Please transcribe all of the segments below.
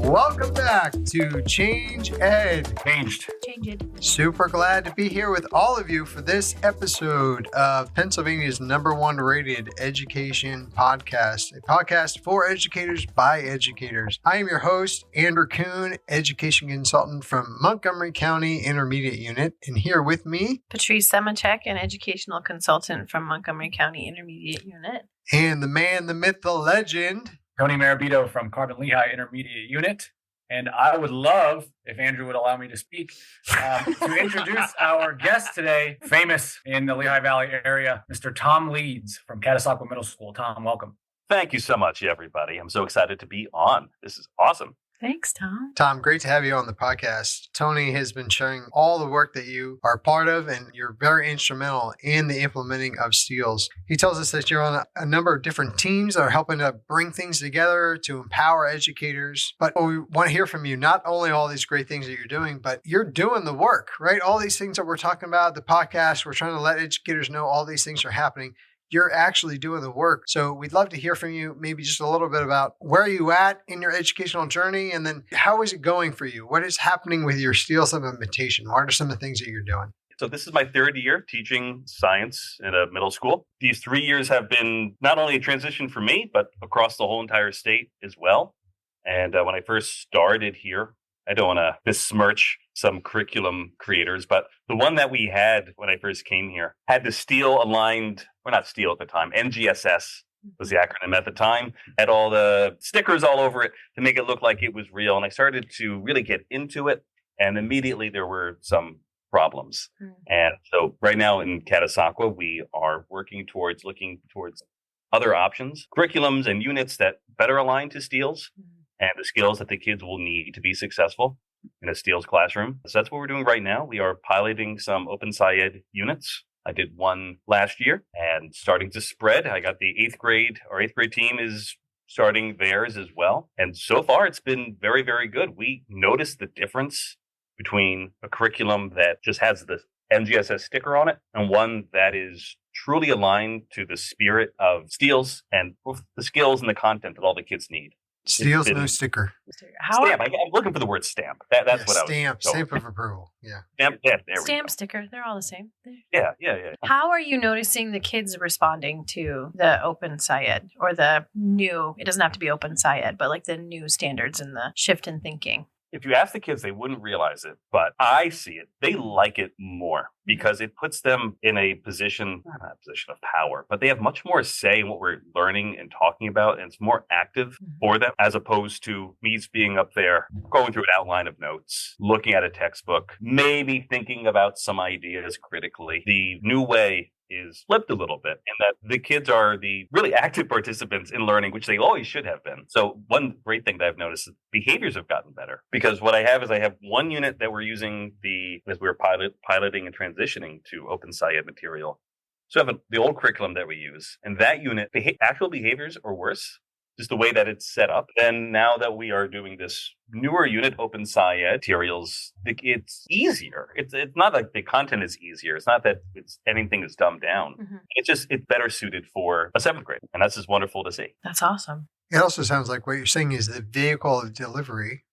Welcome back to Change Ed. Change it. Super glad to be here with all of you for this episode of Pennsylvania's #1 rated education podcast, a podcast for educators by educators. I am your host, Andrew Kuhn, education consultant from Montgomery County Intermediate Unit, and here with me, Patrice Semachek, an educational consultant from Montgomery County Intermediate Unit. And the man, the myth, the legend, Tony Marabito from Carbon Lehigh Intermediate Unit. And I would love, if Andrew would allow me to speak, to introduce our guest today, famous in the Lehigh Valley area, Mr. Tom Leeds from Catasauqua Middle School. Tom, welcome. Thank you so much, everybody. I'm so excited to be on. This is awesome. Thanks, Tom. Tom, great to have you on the podcast. Tony has been sharing all the work that you are part of, and you're very instrumental in the implementing of STEELS. He tells us that you're on a number of different teams that are helping to bring things together to empower educators. But we want to hear from you, not only all these great things that you're doing, but you're doing the work, right? All these things that we're talking about, the podcast, we're trying to let educators know all these things are happening. You're actually doing the work. So we'd love to hear from you, maybe just a little bit about where are you at in your educational journey, and then how is it going for you? What is happening with your STEELS implementation? What are some of the things that you're doing? So this is my third year teaching science in a middle school. These 3 years have been not only a transition for me, but across the whole entire state as well. And when I first started here, I don't want to besmirch some curriculum creators, but the one that we had when I first came here had the STEEL aligned, or not STEEL at the time, NGSS was the acronym at the time, had all the stickers all over it to make it look like it was real. And I started to really get into it, and immediately there were some problems. And so right now in Catasauqua, we are looking towards other options, curriculums and units that better align to STEELS and the skills that the kids will need to be successful in a STEELS classroom. So that's what we're doing right now. We are piloting some Open SciEd units. I did one last year and starting to spread. I got the our eighth grade team is starting theirs as well. And so far it's been very, very good. We noticed the difference between a curriculum that just has the NGSS sticker on it and one that is truly aligned to the spirit of STEELS and the skills and the content that all the kids need. STEELS, no sticker. Stamp. I'm looking for the word stamp. That's what stamp of approval. Yeah. Stamp. Yeah. There Stamp, we go. sticker. They're all the same. Yeah. How are you noticing the kids responding to the Open SciEd or the new? It doesn't have to be Open SciEd, but like the new standards and the shift in thinking. If you ask the kids, they wouldn't realize it, but I see it. They like it more because it puts them in a position, not a position of power, but they have much more say in what we're learning and talking about. And it's more active for them as opposed to me being up there, going through an outline of notes, looking at a textbook, maybe thinking about some ideas critically. The new way is flipped a little bit in that the kids are the really active participants in learning, which they always should have been. So one great thing that I've noticed is behaviors have gotten better because what I have one unit that we're using as we're piloting and transitioning to Open SciEd material. So I have the old curriculum that we use, and that unit, actual behaviors are worse, just the way that it's set up. And now that we are doing this newer unit, Open SciEd materials, it's easier. It's not like the content is easier. It's not that anything is dumbed down. It's better suited for a 7th grade. And that's just wonderful to see. That's awesome. It also sounds like what you're saying is the vehicle of delivery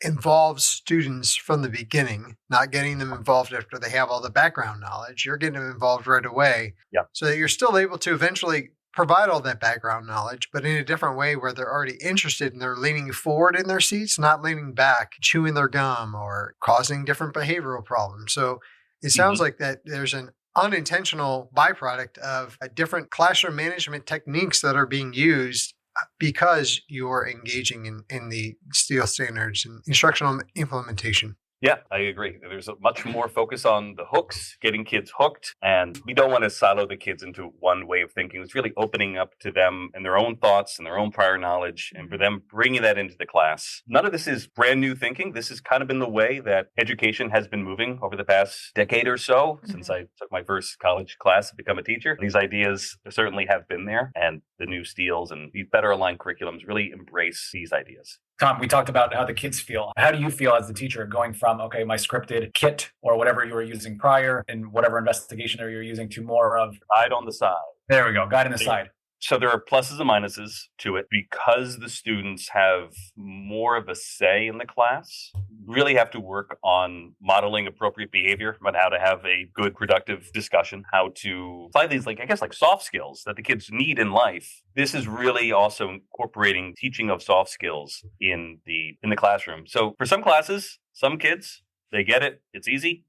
involves students from the beginning, not getting them involved after they have all the background knowledge. You're getting them involved right away. Yeah. So that you're still able to eventually provide all that background knowledge, but in a different way where they're already interested and they're leaning forward in their seats, not leaning back, chewing their gum or causing different behavioral problems. So it sounds like that there's an unintentional byproduct of a different classroom management techniques that are being used because you're engaging in the STEEL standards and instructional implementation. Yeah, I agree. There's a much more focus on the hooks, getting kids hooked, and we don't want to silo the kids into one way of thinking. It's really opening up to them and their own thoughts and their own prior knowledge, and for them bringing that into the class. None of this is brand new thinking. This has kind of been the way that education has been moving over the past decade or so, since I took my first college class to become a teacher. These ideas certainly have been there, and the new STEELS and these better aligned curriculums really embrace these ideas. Tom, we talked about how the kids feel. How do you feel as the teacher going from, okay, my scripted kit or whatever you were using prior and whatever investigation you're using to more of... Guide on the side. There we go. Guide on the side. So there are pluses and minuses to it because the students have more of a say in the class. Really have to work on modeling appropriate behavior, on how to have a good, productive discussion, how to apply these, like soft skills that the kids need in life. This is really also incorporating teaching of soft skills in the classroom. So for some classes, some kids, they get it. It's easy.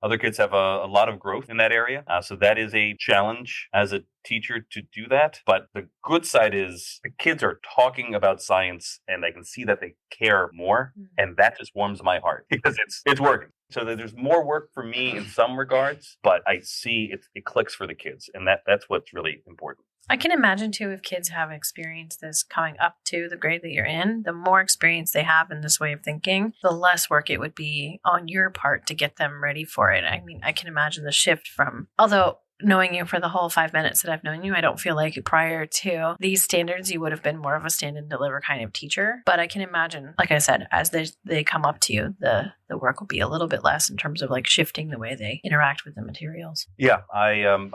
Other kids have a lot of growth in that area. So that is a challenge as a teacher to do that. But the good side is the kids are talking about science and they can see that they care more. And that just warms my heart because it's working. So there's more work for me in some regards, but I see it clicks for the kids. And that's what's really important. I can imagine too, if kids have experienced this coming up to the grade that you're in, the more experience they have in this way of thinking, the less work it would be on your part to get them ready for it. I mean, I can imagine the shift from, although knowing you for the whole 5 minutes that I've known you, I don't feel like prior to these standards, you would have been more of a stand and deliver kind of teacher. But I can imagine, like I said, as they come up to you, the work will be a little bit less in terms of like shifting the way they interact with the materials. Yeah, I'm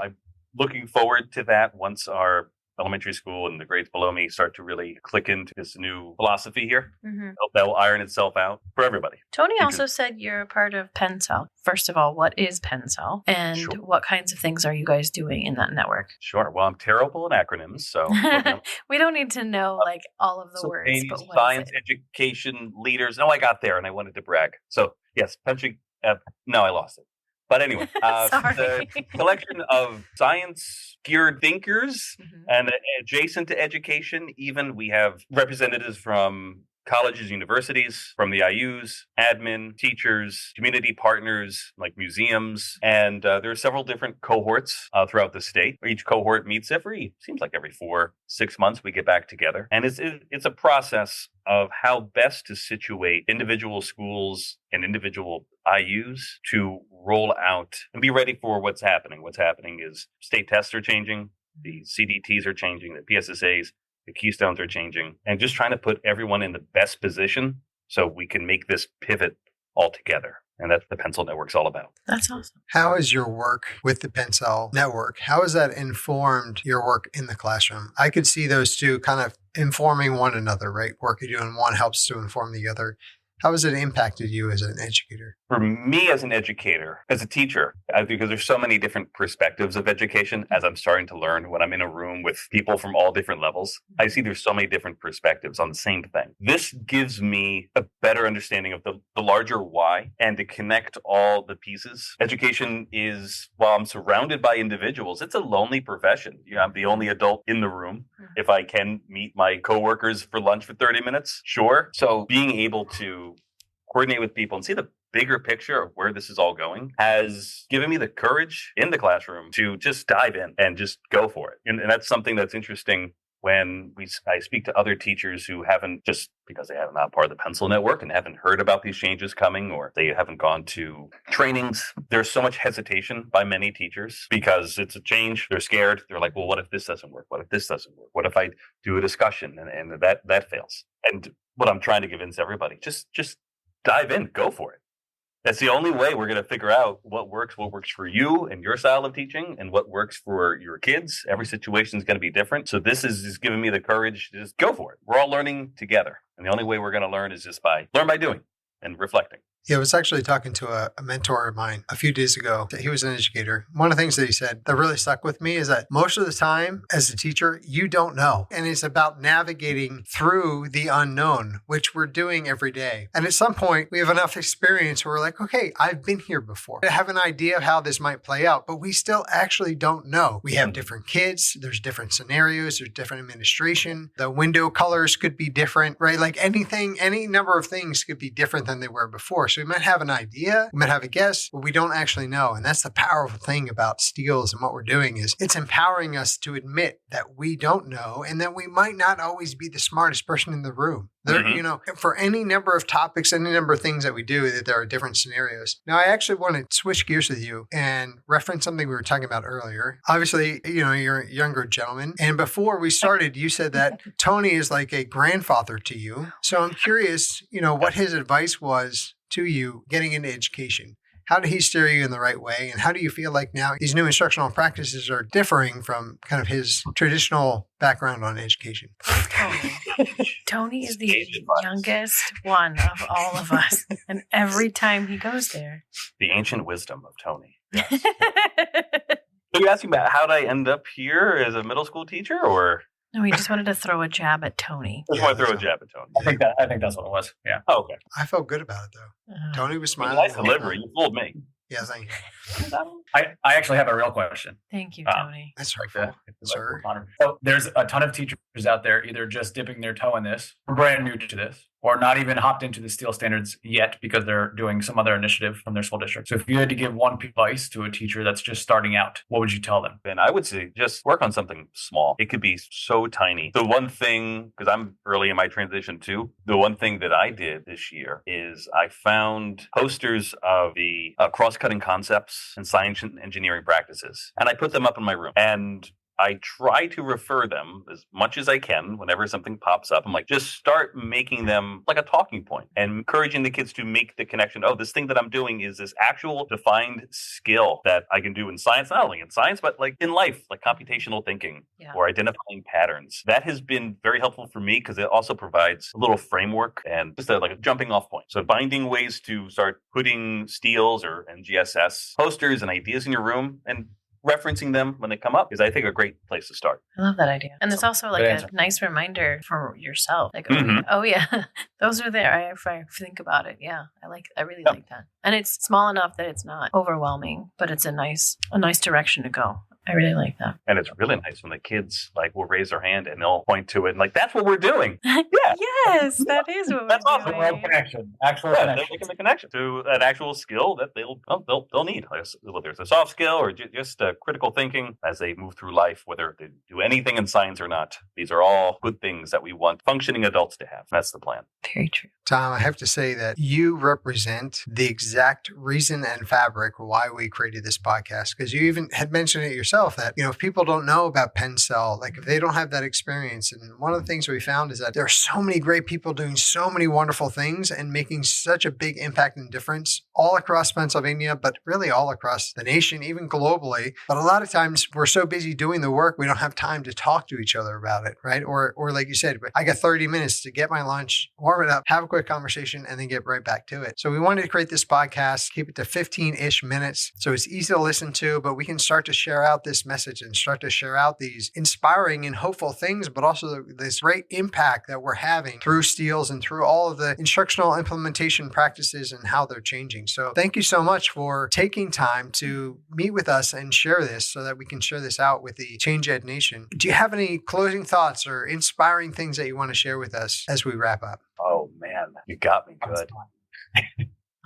looking forward to that once our elementary school and the grades below me start to really click into this new philosophy here. Mm-hmm. That will iron itself out for everybody. Tony also said you're a part of PennCell. First of all, what is PennCell? And Sure. What kinds of things are you guys doing in that network? Sure. Well, I'm terrible in acronyms, so We don't need to know like all of the words, but what science is it? education leaders. No, I got there and I wanted to brag. So yes, pension. No, I lost it. But anyway, Sorry. the collection of science-geared thinkers Mhm. and adjacent to education, even we have representatives from colleges, universities, from the IUs, admin, teachers, community partners like museums, and there are several different cohorts throughout the state. Each cohort meets seems like every 4-6 months we get back together, and it's a process of how best to situate individual schools and individual IUs to roll out and be ready for what's happening. What's happening is state tests are changing, the CDTs are changing, the PSSAs, the keystones are changing, and just trying to put everyone in the best position so we can make this pivot all together. And that's what the Pencil Network's all about. That's awesome. How is your work with the PennCell network? How has that informed your work in the classroom? I could see those two kind of informing one another, right? Work you do in one helps to inform the other. How has it impacted you as an educator? For me as an educator, as a teacher, because there's so many different perspectives of education as I'm starting to learn when I'm in a room with people from all different levels, I see there's so many different perspectives on the same thing. This gives me a better understanding of the larger why and to connect all the pieces. Education is, while I'm surrounded by individuals, it's a lonely profession. I'm the only adult in the room. If I can meet my coworkers for lunch for 30 minutes, sure. So being able to coordinate with people and see the bigger picture of where this is all going has given me the courage in the classroom to just dive in and just go for it. And that's something that's interesting when I speak to other teachers who haven't, just because they haven't not part of the Pencil Network and haven't heard about these changes coming, or they haven't gone to trainings. There's so much hesitation by many teachers because it's a change. They're scared. They're like, well, what if this doesn't work? What if this doesn't work? What if I do a discussion and that fails? And what I'm trying to convince everybody, just dive in, go for it. That's the only way we're going to figure out what works for you and your style of teaching and what works for your kids. Every situation is going to be different. So this is just giving me the courage to just go for it. We're all learning together. And the only way we're going to learn is just learn by doing and reflecting. Yeah, I was actually talking to a mentor of mine a few days ago. He was an educator. One of the things that he said that really stuck with me is that most of the time as a teacher, you don't know. And it's about navigating through the unknown, which we're doing every day. And at some point, we have enough experience where we're like, okay, I've been here before. I have an idea of how this might play out, but we still actually don't know. We have different kids. There's different scenarios. There's different administration. The window colors could be different, right? Like anything, any number of things could be different than they were before. So we might have an idea, we might have a guess, but we don't actually know. And that's the powerful thing about Steels and what we're doing is it's empowering us to admit that we don't know and that we might not always be the smartest person in the room. There, you know, for any number of topics, any number of things that we do, that there are different scenarios. Now, I actually want to switch gears with you and reference something we were talking about earlier. Obviously, you know, you're a younger gentleman. And before we started, you said that Tony is like a grandfather to you. So I'm curious, you know, what his advice was to you getting into education. How did he steer you in the right way? And how do you feel like now these new instructional practices are differing from kind of his traditional background on education? Tony is the youngest one of all of us. And every time he goes there. The ancient wisdom of Tony. Yes. So you're asking about how did I end up here as a middle school teacher, or? No, we just wanted to throw a jab at Tony. Just want to throw a jab at Tony. I think that's what it was. Yeah. Oh, okay. I felt good about it, though. Tony was smiling. Nice delivery. You fooled me. Yeah, thank you. I actually have a real question. Thank you, Tony. That's Like hurtful, that, sir. So there's a ton of teachers out there either just dipping their toe in this, brand new to this, or not even hopped into the steel standards yet because they're doing some other initiative from their school district. So if you had to give one piece of advice to a teacher that's just starting out, what would you tell them? And I would say just work on something small. It could be so tiny. The one thing, because I'm early in my transition too, the one thing that I did this year is I found posters of the cross-cutting concepts and science and engineering practices, and I put them up in my room. And I try to refer them as much as I can whenever something pops up. I'm like, just start making them like a talking point and encouraging the kids to make the connection. Oh, this thing that I'm doing is this actual defined skill that I can do in science, not only in science, but like in life, like computational thinking or identifying patterns. That has been very helpful for me because it also provides a little framework and just like a jumping off point. So finding ways to start putting steels or NGSS posters and ideas in your room and referencing them when they come up is, I think, a great place to start. I love that idea. And it's also like a nice reminder for yourself. Like, oh yeah, those are there. If I think about it, I really like that. And it's small enough that it's not overwhelming, but it's a nice direction to go. I really like that. And it's really nice when the kids like will raise their hand and they'll point to it and like, that's what we're doing. Yeah. Yes, that is what that's we're awesome. doing. Actual connection. They're making the connection to an actual skill that they'll need, whether it's a soft skill or just critical thinking as they move through life, whether they do anything in science or not. These are all good things that we want functioning adults to have. That's the plan. Very true. Tom, I have to say that you represent the exact reason and fabric why we created this podcast, because you even had mentioned it yourself that, if people don't know about Penn Cell, like if they don't have that experience. And one of the things we found is that there are so many great people doing so many wonderful things and making such a big impact and difference all across Pennsylvania, but really all across the nation, even globally. But a lot of times we're so busy doing the work, we don't have time to talk to each other about it, right? Or like you said, I got 30 minutes to get my lunch, warm it up, have a quick conversation, and then get right back to it. So we wanted to create this podcast, keep it to 15-ish minutes. So it's easy to listen to, but we can start to share out this message and start to share out these inspiring and hopeful things, but also this great impact that we're having through steels and through all of the instructional implementation practices and how they're changing. So thank you so much for taking time to meet with us and share this so that we can share this out with the Change Ed Nation. Do you have any closing thoughts or inspiring things that you want to share with us as we wrap up? Oh man, you got me good. On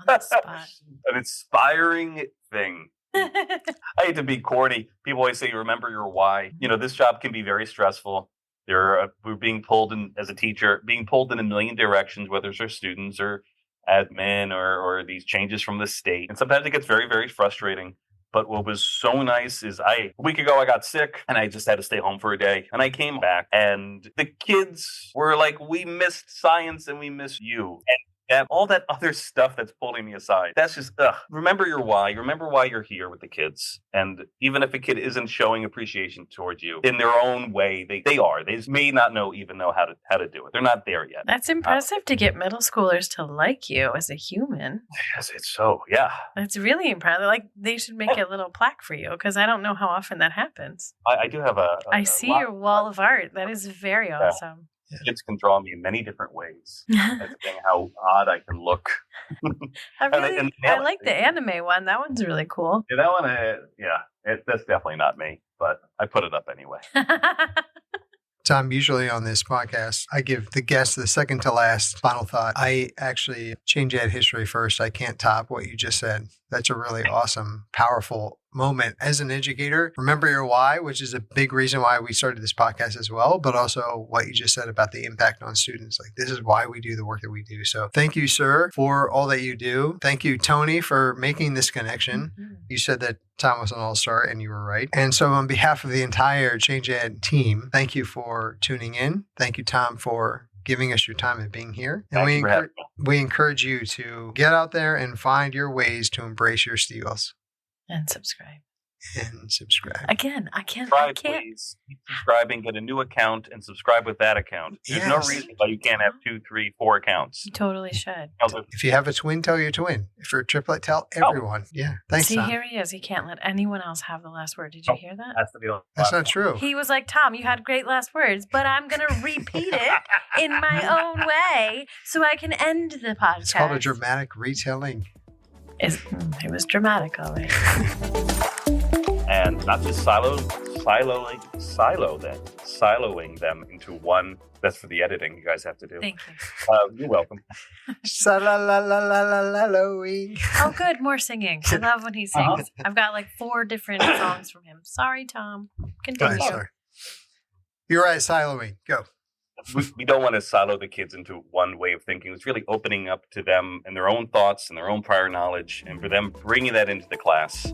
the spot. An inspiring thing. I hate to be corny. People always say, remember your why. This job can be very stressful. We're being pulled in as a teacher, being pulled in a million directions, whether it's our students or admin or these changes from the state. And sometimes it gets very, very frustrating. But what was so nice is a week ago I got sick and I just had to stay home for a day. And I came back and the kids were like, we missed science and we miss you. And all that other stuff that's pulling me aside. That's just, remember your why. Remember why you're here with the kids. And even if a kid isn't showing appreciation towards you in their own way, they are. They just may not even know how to do it. They're not there yet. That's impressive to get middle schoolers to like you as a human. Yes, it's so, yeah. That's really impressive. Like they should make a little plaque for you because I don't know how often that happens. I do have I see your wall of art. That is very awesome. Kids can draw me in many different ways, depending how odd I can look. I like the anime one. That one's really cool. Yeah, that one, that's definitely not me, but I put it up anyway. Tom, usually on this podcast, I give the guest the second to last final thought. I actually change ed history first. I can't top what you just said. That's a really awesome, powerful moment as an educator. Remember your why, which is a big reason why we started this podcast as well, but also what you just said about the impact on students. Like this is why we do the work that we do. So thank you, sir, for all that you do. Thank you, Tony, for making this connection. Mm-hmm. You said that Tom was an all-star and you were right. And so on behalf of the entire Change Ed team, thank you for tuning in. Thank you, Tom, for giving us your time and being here. And Thank you for having me. we encourage you to get out there and find your ways to embrace your steals And subscribe. and subscribe. Again, I can't. Please keep subscribing, get a new account, and subscribe with that account. There's no Yes. reason why you can't have 2, 3, 4 accounts. You totally should. If you have a twin, tell your twin. If you're a triplet, tell everyone. Yeah. Thanks, See, Tom. here he is. He can't let anyone else have the last word. Did you hear that? Has to be the That's last not one. true. He was like, Tom, you had great last words, but I'm going to repeat it in my own way so I can end the podcast. It's called a dramatic retelling. It was dramatic, all right. And not just siloing them into one. That's for the editing you guys have to do. Thank you. You're welcome. Sa-la-la-la-la-la-la-la-ing. Oh, good. More singing. I love when he sings. I've got like 4 different songs from him. Sorry, Tom. Go Continue. ahead, sorry. You're right, siloing. Go. We don't want to silo the kids into one way of thinking. It's really opening up to them and their own thoughts and their own prior knowledge, and for them bringing that into the class